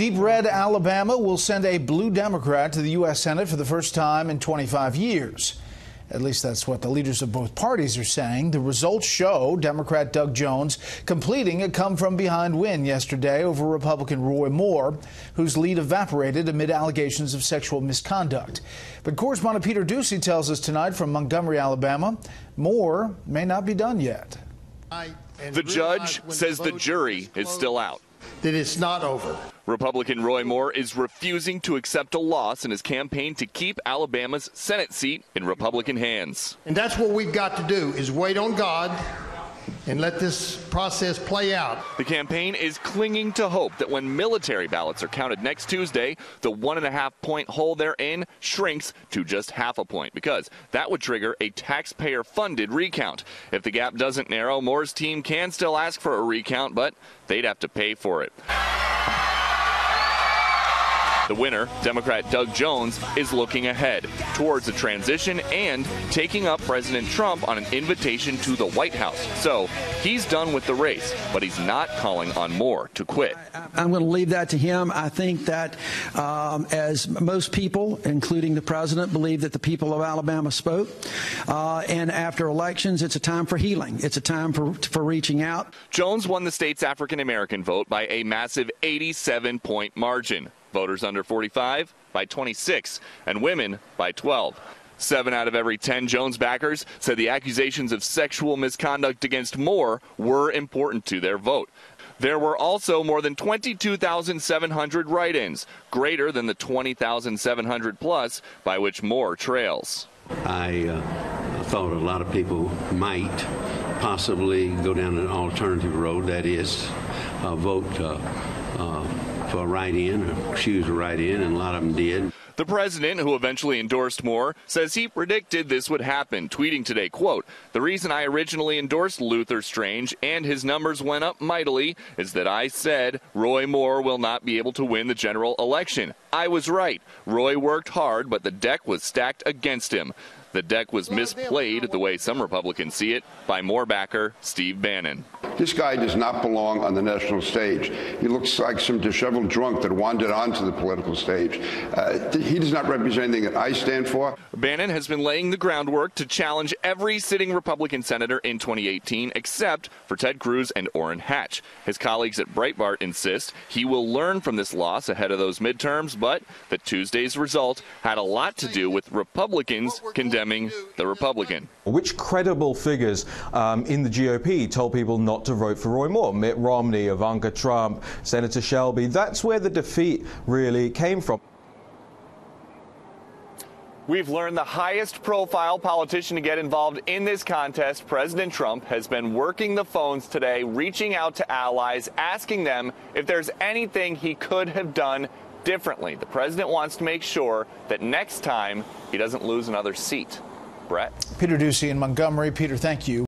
Deep red Alabama will send a blue Democrat to the U.S. Senate for the first time in 25 years. At least that's what the leaders of both parties are saying. The results show Democrat Doug Jones completing a come-from-behind win yesterday over Republican Roy Moore, whose lead evaporated amid allegations of sexual misconduct. But correspondent Peter Doocy tells us tonight from Montgomery, Alabama, Moore may not be done yet. The judge says the jury is still out. That it's not over. Republican Roy Moore is refusing to accept a loss in his campaign to keep Alabama's Senate seat in Republican hands. And that's what we've got to do, is wait on God and let this process play out. The campaign is clinging to hope that when military ballots are counted next Tuesday, the 1.5-point hole they're in shrinks to just half a point, because that would trigger a taxpayer-funded recount. If the gap doesn't narrow, Moore's team can still ask for a recount, but they'd have to pay for it. The winner, Democrat Doug Jones, is looking ahead towards a transition and taking up President Trump on an invitation to the White House. So he's done with the race, but he's not calling on Moore to quit. I'm going to leave that to him. I think that as most people, including the president, believe that the people of Alabama spoke. And after elections, it's a time for healing. It's a time for reaching out. Jones won the state's African-American vote by a massive 87-point margin. Voters under 45 by 26, and women by 12. 7 out of every 10 Jones backers said the accusations of sexual misconduct against Moore were important to their vote. There were also more than 22,700 write-ins, greater than the 20,700 plus by which Moore trails. I thought a lot of people might possibly go down an alternative road, that is, vote for a write-in or choose a write-in, and a lot of them did. The president, who eventually endorsed Moore, says he predicted this would happen, tweeting today, quote, "The reason I originally endorsed Luther Strange and his numbers went up mightily is that I said Roy Moore will not be able to win the general election. I was right. Roy worked hard, but the deck was stacked against him. The deck was misplayed, the way some Republicans see it, by Moore backer Steve Bannon." This guy does not belong on the national stage. He looks like some disheveled drunk that wandered onto the political stage. He does not represent anything that I stand for. Bannon has been laying the groundwork to challenge every sitting Republican senator in 2018, except for Ted Cruz and Orrin Hatch. His colleagues at Breitbart insist he will learn from this loss ahead of those midterms, but that Tuesday's result had a lot to do with Republicans condemning the Republican. Which credible figures in the GOP told people not to vote for Roy Moore? Mitt Romney, Ivanka Trump, Senator Shelby. That's where the defeat really came from. We've learned the highest profile politician to get involved in this contest, President Trump, has been working the phones today, reaching out to allies, asking them if there's anything he could have done differently. The president wants to make sure that next time he doesn't lose another seat. Brett? Peter Doocy in Montgomery. Peter, thank you.